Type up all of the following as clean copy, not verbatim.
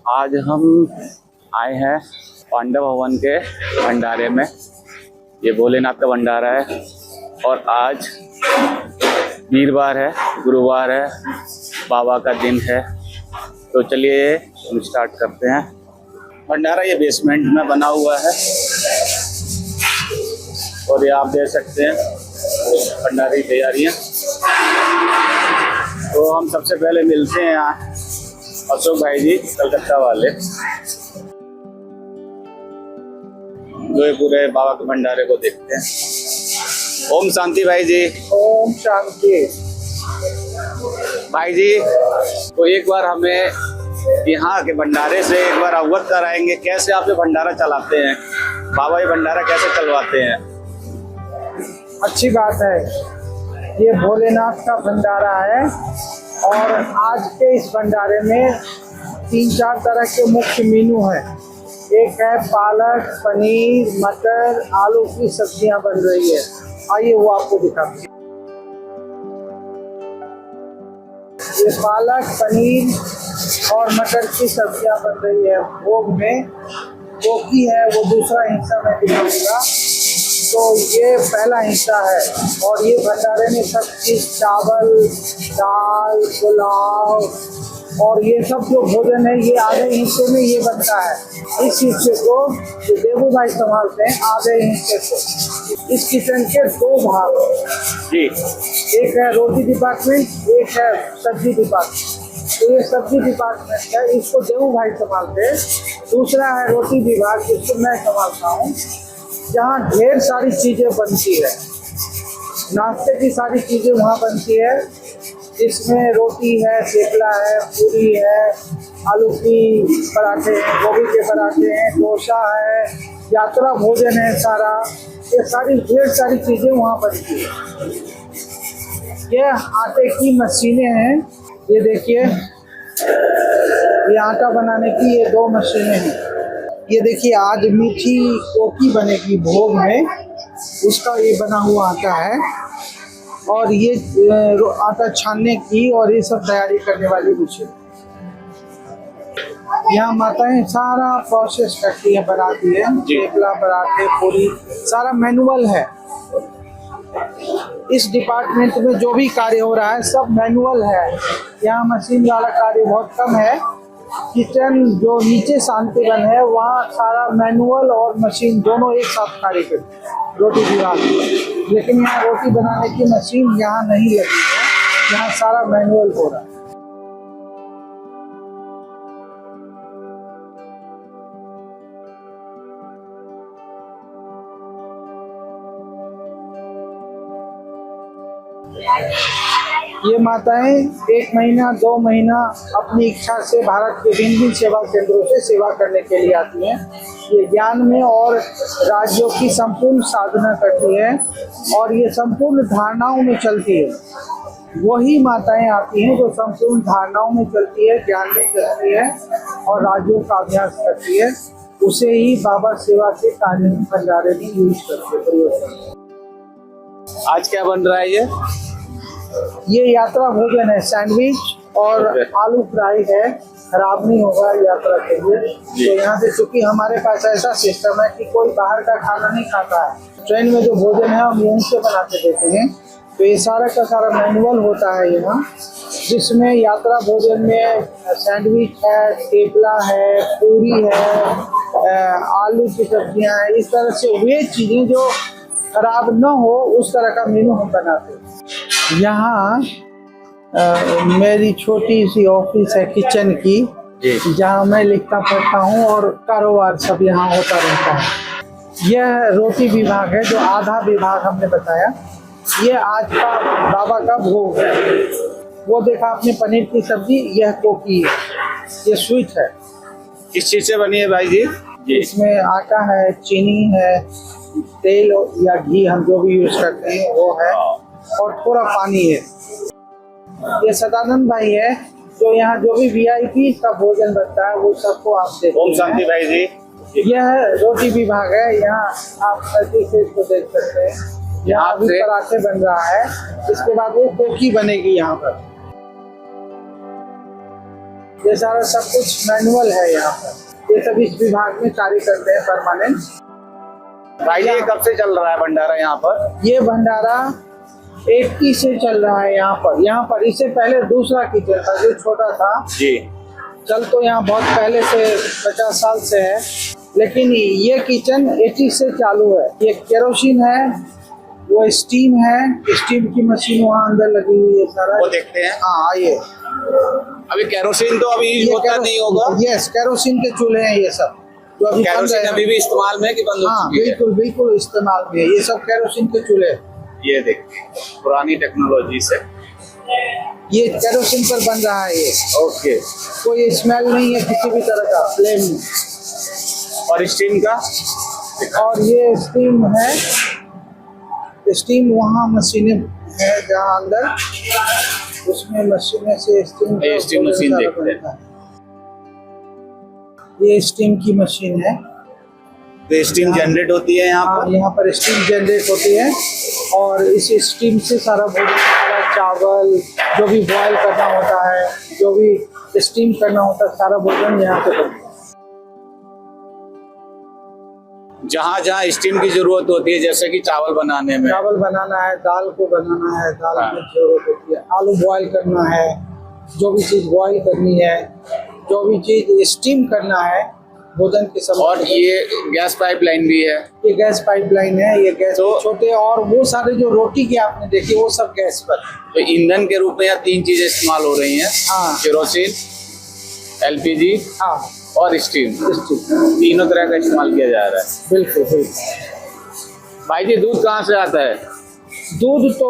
आज हम आए हैं पांडव भवन के भंडारे में। ये भोलेनाथ का भंडारा है और आज वीरवार है, गुरुवार है, बाबा का दिन है। तो चलिए हम स्टार्ट करते हैं। भंडारा ये बेसमेंट में बना हुआ है और ये आप देख सकते हैं भंडारे की तैयारियाँ। तो हम सबसे पहले मिलते हैं यहाँ अशोक भाई जी कलकत्ता वाले, जो ये पूरे बाबा के भंडारे को देखते हैं। ओम शांति भाई जी। ओम शांति। भाई जी तो एक बार हमें यहाँ के भंडारे से एक बार अवगत कराएंगे, कैसे आप ये भंडारा चलाते हैं, बाबा ये भंडारा कैसे चलवाते हैं? अच्छी बात है, ये भोलेनाथ का भंडारा है और आज के इस भंडारे में 3-4 तरह के मुख्य मेनू हैं। एक है पालक, पनीर, मटर, आलू की सब्जियां बन रही है। आइए वो आपको दिखाते हैं। ये पालक, पनीर और मटर की सब्जियां बन रही है। भोग में कोकी है, वो दूसरा हिस्सा मैं दिखाऊंगा। तो ये पहला हिस्सा है और ये भंडारे में सब चीज, चावल, दाल, पुलाव और ये सब जो भोजन है ये आधे हिस्से में ये बनता है। इस हिस्से को जो देवू भाई संभालते हैं, आधे हिस्से को। इस किचन के 2 भाग जी, एक है रोटी डिपार्टमेंट, एक है सब्जी डिपार्टमेंट। तो ये सब्जी डिपार्टमेंट है, इसको देवू भाई संभालते हैं। दूसरा है रोटी विभाग, जिसको मैं संभालता हूँ, जहाँ ढेर सारी चीजें बनती है। नाश्ते की सारी चीजें वहाँ बनती है, जिसमें रोटी है, थेपला है, पूरी है, आलू की पराठे हैं, गोभी के पराठे हैं, डोसा है, यात्रा भोजन है सारा। ये सारी ढेर सारी चीजें वहाँ बनती है। ये आटे की मशीनें हैं, ये देखिए, ये आटा बनाने की ये 2 मशीनें हैं। ये देखिए, आज मीठी कोकी बनेगी भोग में, उसका ये बना हुआ आटा है। और ये आटा छानने की और ये सब तैयारी करने वाली मशीन। यहाँ माताएं सारा प्रोसेस करती है, बनाती है, थेपला, पराठे, पूरी, सारा मैनुअल है। इस डिपार्टमेंट में जो भी कार्य हो रहा है सब मैनुअल है। यहाँ मशीन वाला कार्य बहुत कम है। किचन जो नीचे शांतिवन है, वहाँ सारा मैनुअल और मशीन दोनों एक साथ कार्य करते हैं, रोटी विभाग। लेकिन यहाँ रोटी बनाने की मशीन यहाँ नहीं लगी है, यहाँ सारा मैनुअल हो रहा है। ये माताएं 1 महीना 2 महीना अपनी इच्छा से भारत के भिन्न सेवा केंद्रों से सेवा करने के लिए आती हैं। ये ज्ञान में और राज्यों की संपूर्ण साधना करती है और ये संपूर्ण धारणाओं में चलती है। वही माताएं आती हैं जो संपूर्ण धारणाओं में चलती है, ज्ञान में चलती है और राज्यों का अभ्यास करती है। उसे ही बाबा सेवा के कार्य में भंडारे में यूज करते, प्रयोग करते। आज क्या बन रहा है? ये यात्रा भोजन है, सैंडविच और आलू फ्राई है, खराब नहीं होगा यात्रा के लिए। तो यहाँ से, चूंकि हमारे पास ऐसा सिस्टम है कि कोई बाहर का खाना नहीं खाता है, ट्रेन में जो भोजन है हम यहीं से बना के देते हैं। तो ये सारा का सारा मैनुअल होता है यहाँ, जिसमें यात्रा भोजन में सैंडविच है, थेपला है, पूरी है, आलू की सब्जियाँ हैं, इस तरह से वे चीज़ें जो खराब न हो उस तरह का मेनू हम बनाते हैं। यहाँ मेरी छोटी सी ऑफिस है किचन की, जहाँ मैं लिखता पढ़ता हूँ और कारोबार सब यहाँ होता रहता है। यह रोटी विभाग है, जो आधा विभाग हमने बताया। ये आज का बाबा का भोग है। वो देखा आपने पनीर की सब्जी, यह कोकी है, ये स्वीट है। किस चीज से बनी है भाई जी? इसमें आटा है, चीनी है, तेल या घी हम जो भी यूज करते हैं वो है, और थोड़ा पानी है। ये सदानंद भाई है, जो यहाँ जो भी VIP का भोजन बनता है वो सबको आप देखते हैं। ओम शांति भाई जी। यह रोटी विभाग है, यहाँ आप नजदीक से इसको देख सकते हैं। यहाँ अभी पराठे बन रहा है, इसके बाद वो कोकी बनेगी यहाँ पर। ये सारा सब कुछ मैनुअल है यहाँ पर। ये सब इस विभाग में कार्य करते हैं परमानेंट। भाई ये कब से चल रहा है भंडारा यहाँ पर? ये भंडारा 80 से चल रहा है यहाँ पर। यहाँ पर इससे पहले दूसरा किचन था जो छोटा था जी। चल तो यहाँ बहुत पहले से 50 साल से है, लेकिन ये किचन 80 से चालू है। ये केरोसिन है, वो स्टीम है, स्टीम की मशीन वहाँ अंदर लगी हुई है सारा। वो देखते हैं। हाँ आइए। अभी केरोसिन तो अभी होता नहीं होगा? यस, केरोसिन के चूल्हे हैं ये सब जो अभी केरोसिन अभी भी इस्तेमाल में है कि बंद हो हाँ चुकी है? बिल्कुल बिल्कुल इस्तेमाल में है। ये सब केरोसिन के चूल्हे। ये देखिए पुरानी टेक्नोलॉजी से ये केरोसिन पर बन रहा है ये। ओके। कोई स्मेल नहीं है किसी भी तरह का, प्लेन में। और स्टीम का? और ये स्टीम है, स्टीम वहाँ मशीनें है जहाँ अंदर, उसमें मशीनें से स्टीम ये स्टीम मशीन देखते हैं। ये स्टीम की मशीन है। तो स्टीम जनरेट होती है यहाँ हाँ, पर? यहाँ पर स्टीम जनरेट होती है और इस स्टीम से सारा भोजन, सारा चावल जो भी बॉयल करना होता है, जो भी स्टीम करना होता है, सारा भोजन यहाँ पे बनता है। जहाँ जहाँ स्टीम की जरूरत होती है, जैसे कि चावल बनाने में, चावल बनाना है, दाल को बनाना है, दाल हाँ। में जरूरत होती है, आलू बॉयल करना है, जो भी चीज बॉयल करनी है, जो भी चीज स्टीम करना है भोजन के समय। और ये गैस पाइपलाइन भी है। ये गैस पाइपलाइन है, ये गैस तो- छोटे, और वो सारे जो रोटी की आपने देखी वो सब गैस पर। तो ईंधन के रूप में यहाँ 3 चीजें इस्तेमाल हो रही हैं। हाँ। केरोसिन, एलपीजी हाँ और स्टीम। स्टीम, तीनों तरह का इस्तेमाल किया जा रहा है। बिल्कुल बिल्कुल। भाई जी दूध कहाँ से आता है? दूध तो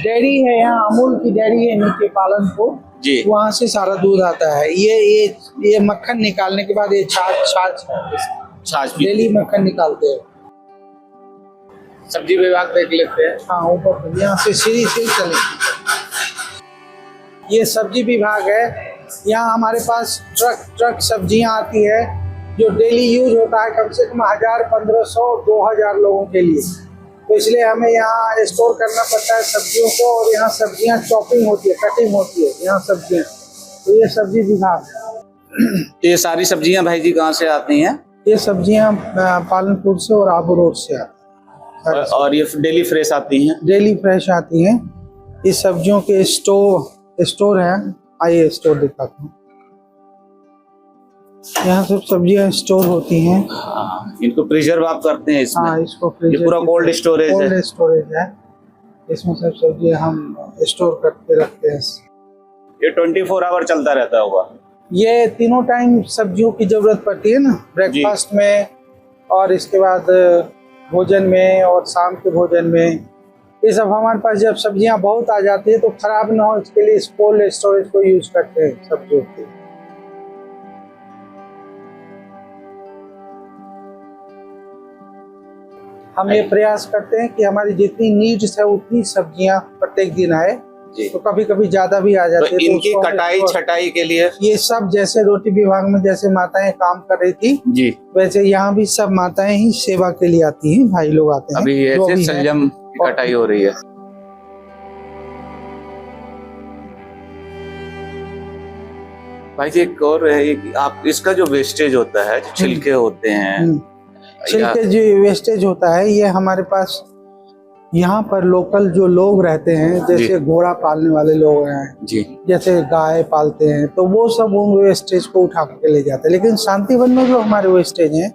डेयरी है यहाँ, अमूल की डेयरी है नीचे पालनपुर जी। वहाँ से सारा दूध आता है। ये मक्खन निकालने के बाद ये छाछ छाछ भी। डेली मक्खन निकालते हैं। सब्जी विभाग देख लेते हैं। हाँ ऊपर यहाँ से सीढ़ी से चले। ये सब्जी विभाग है। यहाँ हमारे पास ट्रक सब्जियाँ आती है जो डेली यूज होता है कम से कम 1000, 1500, 2000 लोगों के लिए। तो इसलिए हमें यहाँ स्टोर करना पड़ता है सब्जियों को, और यहाँ सब्जियाँ चॉपिंग होती है, कटिंग होती है यहाँ सब्जियाँ। तो ये सब्जी विभाग है। ये सारी सब्जियां भाई जी कहाँ से आती हैं? ये सब्जियाँ पालनपुर से और आबू रोड से आती हैं। और ये डेली फ्रेश आती हैं? डेली फ्रेश आती हैं। इस सब्जियों के स्टोर है। आइए स्टोर दिखाता हूँ। यहाँ सब सब्जियाँ स्टोर होती हैं। हाँ, इनको प्रिजर्व आप करते हैं इसमें? हाँ, इसको ये पूरा कोल्ड स्टोरेज है? कोल्ड स्टोरेज है। इसमें सब सब्जियाँ हम स्टोर करके रखते हैं। ये 24 आवर चलता रहता होगा? ये तीनों टाइम सब्जियों की जरूरत पड़ती है ना, ब्रेकफास्ट में और इसके बाद भोजन में और शाम के भोजन में। ये सब हमारे पास जब सब्जियां बहुत आ जाती है तो खराब ना हो, इसके लिए कोल्ड स्टोरेज को यूज करते हैं सब्जियों के। हम ये प्रयास करते हैं कि हमारी जितनी नीड्स है उतनी सब्जियां प्रत्येक दिन आए। जी। तो कभी कभी ज्यादा भी आ जाती तो है। इनकी कटाई छटाई के लिए? ये सब जैसे रोटी विभाग में जैसे माताएं काम कर रही थी जी, वैसे यहाँ भी सब माताएं ही सेवा के लिए आती हैं। भाई लोग आते हैं। अभी ये जो ऐसे भी है। संयम की कटाई हो रही है। भाई जी एक और है कि आप इसका जो वेस्टेज होता है, जो छिलके होते हैं, छिलके जो वेस्टेज होता है, ये हमारे पास यहाँ पर लोकल जो लोग रहते हैं, जैसे घोड़ा पालने वाले लोग हैं जी, जैसे गाय पालते हैं, तो वो सब उन वेस्टेज को उठा करके ले जाते हैं। लेकिन शांतिवन में जो हमारे वेस्टेज हैं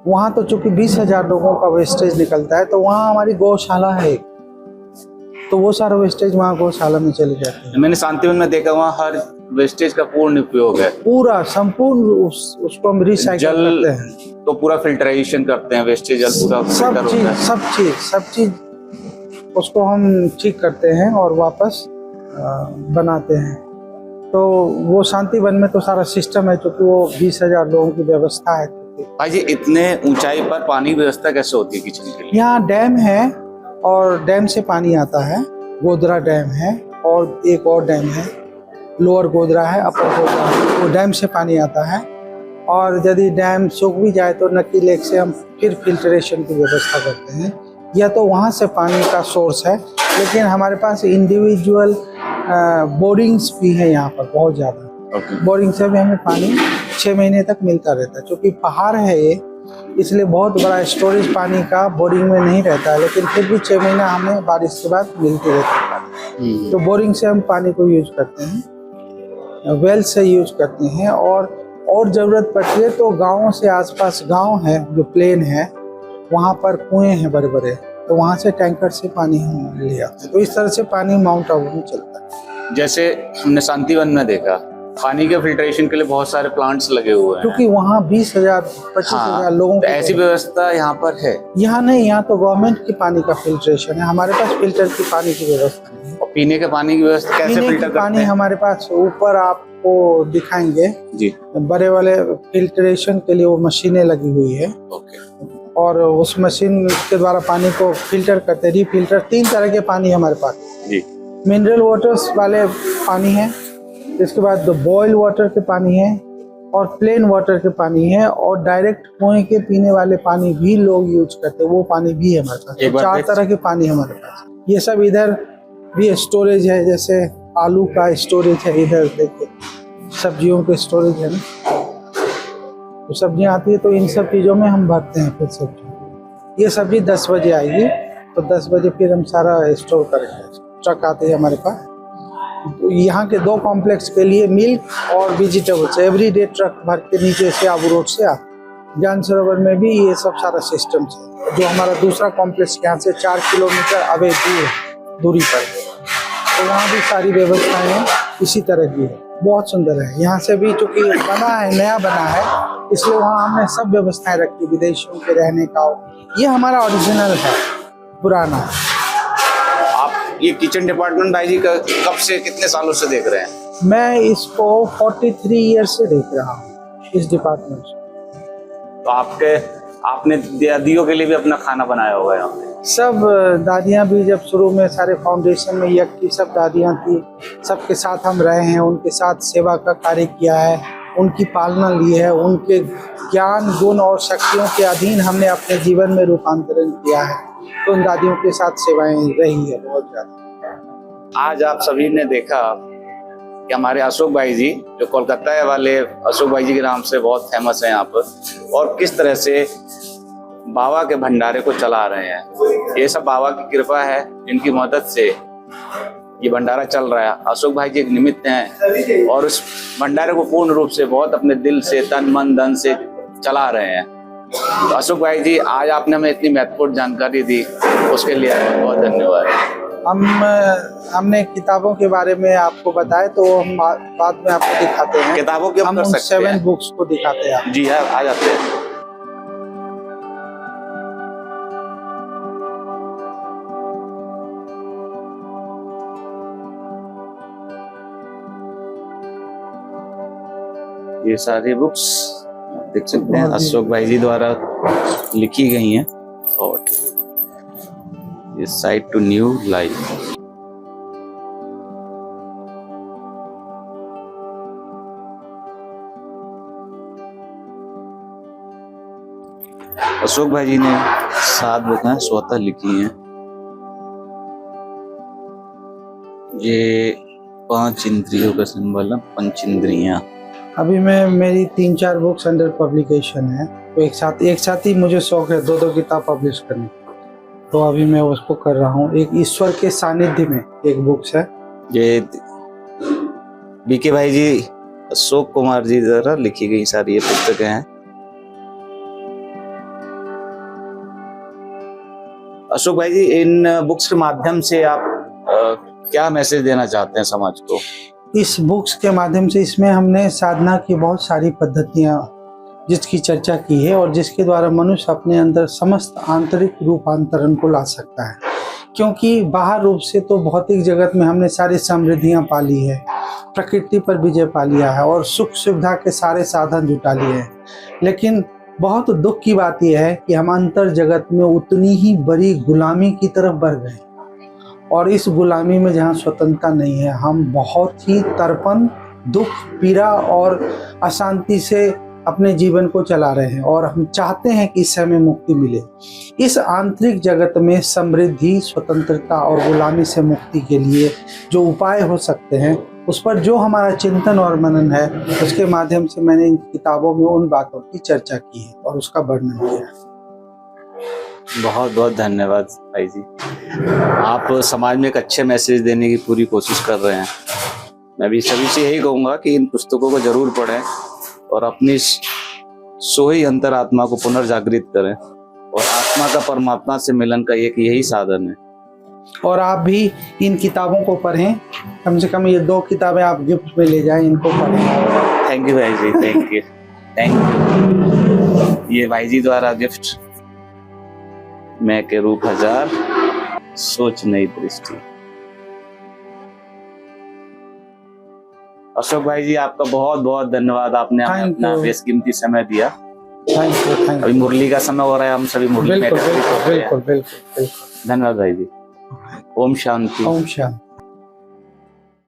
वहाँ तो चूंकि 20,000 लोगों का वेस्टेज निकलता है, तो वहाँ हमारी गौशाला है, तो वो सारा वेस्टेज वहाँ गौशाला में चले जाते हैं। मैंने शांतिवन में देखा वहाँ हर वेस्टेज का पूर्ण उपयोग है। पूरा संपूर्ण उसको हम रिसाइकिल जल करते हैं। तो पूरा फिल्ट्रेशन करते हैं, वेस्टेज जल पूरा फिल्टर होता है। सब चीज उसको हम ठीक करते हैं और वापस बनाते हैं। तो वो शांतिवन में तो सारा सिस्टम है, क्योंकि वो 20,000 लोगों की व्यवस्था है। भाई जी इतने ऊंचाई पर पानी व्यवस्था कैसे होती है किचन के लिए? यहाँ डैम है और डैम से पानी आता है। गोदरा डैम है और एक और डैम है, लोअर गोदरा है, अपर गोदरा है। वो डैम से पानी आता है, और यदि डैम सूख भी जाए तो नकी लेक से हम फिर फिल्ट्रेशन की व्यवस्था करते हैं। या तो वहाँ से पानी का सोर्स है, लेकिन हमारे पास इंडिविजुअल बोरिंग्स भी है यहाँ पर बहुत ज़्यादा। ओके। बोरिंग से भी हमें पानी 6 महीने तक मिलता रहता है, क्योंकि पहाड़ है ये, इसलिए बहुत बड़ा स्टोरेज पानी का बोरिंग में नहीं रहता है, लेकिन फिर भी 6 महीना हमें बारिश के बाद मिलती रहती है। तो बोरिंग से हम पानी को यूज करते हैं, वेल से यूज करते हैं, और ज़रूरत पड़ती है तो गाँवों से आसपास गांव है जो प्लेन है, वहाँ पर कुएँ हैं बड़े बड़े, तो वहाँ से टैंकर से पानी हम ले आते हैं। तो इस तरह से पानी माउंट आबू में चलता है। जैसे हमने शांतिवन में देखा, पानी के फिल्ट्रेशन के लिए बहुत सारे प्लांट्स लगे हुए हैं, क्योंकि वहाँ 20,000 25,000 लोगों तो को ऐसी व्यवस्था यहाँ पर है? यहाँ नहीं, यहाँ तो गवर्नमेंट की पानी का फिल्ट्रेशन है, हमारे पास फिल्टर की पानी की व्यवस्था नहीं है। और पीने के पानी की व्यवस्था कैसे पीने फिल्टर की करते पानी हैं? हमारे पास ऊपर आपको दिखाएंगे जी। बड़े वाले फिल्ट्रेशन के लिए वो मशीनें लगी हुई है, ओके। और उस मशीन के द्वारा पानी को फिल्टर करते हैं, रीफिल्टर। 3 तरह के पानी हमारे पास, जी। मिनरल वाटर्स वाले पानी है, इसके बाद बॉयल वाटर के पानी है, और प्लेन वाटर के पानी है, और डायरेक्ट कुएं के पीने वाले पानी भी लोग यूज करते हैं, वो पानी भी है हमारे पास। तो 4 तरह के पानी हमारे पास। ये सब इधर भी स्टोरेज है, जैसे आलू का स्टोरेज है, इधर देखिए सब्जियों के स्टोरेज है ना, तो सब्जियां आती है तो इन सब चीज़ों में हम भरते हैं। फिर सब्जी, ये सब्जी 10 बजे आएगी, तो 10 बजे फिर हम सारा स्टोर करेंगे। ट्रक आते हैं हमारे पास। तो यहाँ के 2 कॉम्प्लेक्स के लिए मिल्क और वेजिटेबल्स एवरी डे ट्रक भर के नीचे से आबू रोड से आते। ज्ञान सरोवर में भी ये सब सारा सिस्टम है। जो हमारा दूसरा कॉम्प्लेक्स यहाँ से 4 किलोमीटर अवे दूरी पर है, तो वहाँ भी सारी व्यवस्थाएं इसी तरह की है, बहुत सुंदर है। यहाँ से भी चूँकि बना है, नया बना है, इसलिए वहाँ हमने सब व्यवस्थाएं रखी विदेशियों के रहने का। ये हमारा ओरिजिनल है, पुराना। आप ये किचन डिपार्टमेंट भाई जी कब से, कितने सालों से देख रहे हैं? मैं इसको 43 ईयर से देख रहा हूँ, इस डिपार्टमेंट से। तो आपने दादियों के लिए भी अपना खाना बनाया होगा यहाँ पे? सब दादियाँ भी जब शुरू में सारे फाउंडेशन में यज्ञ की सब दादियाँ थी, सबके साथ हम रहे हैं, उनके साथ सेवा का कार्य किया है, उनकी पालना ली है, उनके ज्ञान गुण और शक्तियों के अधीन हमने अपने जीवन में रूपांतरण किया है। तो उन दादियों के साथ सेवाएं रही है बहुत ज़्यादा। आज आप सभी ने देखा कि हमारे अशोक भाई जी, जो कोलकाता वाले अशोक भाई जी के नाम से बहुत फेमस है यहाँ पर, और किस तरह से बाबा के भंडारे को चला रहे हैं। ये सब बाबा की कृपा है, जिनकी मदद से ये भंडारा चल रहा है। अशोक भाई जी एक निमित्त हैं, और उस भंडारे को पूर्ण रूप से बहुत अपने दिल से, तन मन धन से चला रहे हैं। तो अशोक भाई जी, आज आपने हमें इतनी महत्वपूर्ण जानकारी दी, उसके लिए बहुत धन्यवाद। हमने किताबों के बारे में आपको बताया, तो हम बाद में आपको दिखाते हैं। किताबों की हम 7 बुक्स को दिखाते हैं। जी हाँ, आ जाते हैं। ये सारी बुक्स देख सकते हैं अशोक भाई जी द्वारा लिखी गई हैं। थॉट, ये side to new life. Ashok भाई जी ने 7 बुकें स्वतः लिखी हैं। ये 5 इंद्रियों का सिंबल है, 5 इंद्रियां। अभी मेरी 3-4 बुक्स अंडर पब्लिकेशन है, तो एक साथ ही मुझे शौक है 2-2 किताब पब्लिश करने, तो अभी मैं उसको कर रहा हूँ। एक ईश्वर के सानिध्य में एक बुक्स है, ये बीके भाई जी, अशोक कुमार जी द्वारा लिखी गई सारी ये पुस्तकें हैं। अशोक भाई जी, इन बुक्स के माध्यम से आप क्या मैसेज देना चाहते हैं समाज को? इस बुक्स के माध्यम से इसमें हमने साधना की बहुत सारी पद्धतियाँ जिसकी चर्चा की है, और जिसके द्वारा मनुष्य अपने अंदर समस्त आंतरिक रूपांतरण को ला सकता है। क्योंकि बाहर रूप से तो भौतिक जगत में हमने सारी समृद्धियाँ पाली है, प्रकृति पर विजय पा लिया है, और सुख सुविधा के सारे साधन जुटा लिए हैं, लेकिन बहुत दुख की बात यह है कि हम अंतर जगत में उतनी ही बड़ी गुलामी की तरफ बढ़ गए, और इस गुलामी में जहाँ स्वतंत्रता नहीं है, हम बहुत ही तड़पन, दुख, पीड़ा और अशांति से अपने जीवन को चला रहे हैं और हम चाहते हैं कि इससे हमें मुक्ति मिले। इस आंतरिक जगत में समृद्धि, स्वतंत्रता और गुलामी से मुक्ति के लिए जो उपाय हो सकते हैं, उस पर जो हमारा चिंतन और मनन है, उसके माध्यम से मैंने इन किताबों में उन बातों की चर्चा की है और उसका वर्णन किया है। बहुत बहुत धन्यवाद भाई जी। आप समाज में एक अच्छे मैसेज देने की पूरी कोशिश कर रहे हैं। मैं भी सभी से यही कहूँगा कि इन पुस्तकों को जरूर पढ़ें और अपनी सोई अंतरात्मा को पुनर्जागृत करें, और आत्मा का परमात्मा से मिलन का एक यही साधन है। और आप भी इन किताबों को पढ़ें, कम से कम ये 2 किताबें आप गिफ्ट में ले जाएं, इनको पढ़ें। थैंक यू भाई जी, थैंक यू, थैंक यू। ये भाई जी द्वारा गिफ्ट, मैं के रूप हजार, सोच नई दृष्टि। अशोक भाई जी, आपका बहुत बहुत धन्यवाद, आपने हमें अपना बेशकीमती समय दिया। Thank you. अभी मुरली का समय हो रहा है, हम सभी मुरली में बिल्कुल बिल्कुल बिल्कुल बिल्कुल। धन्यवाद भाई जी। ओम शांति। ओम शांति।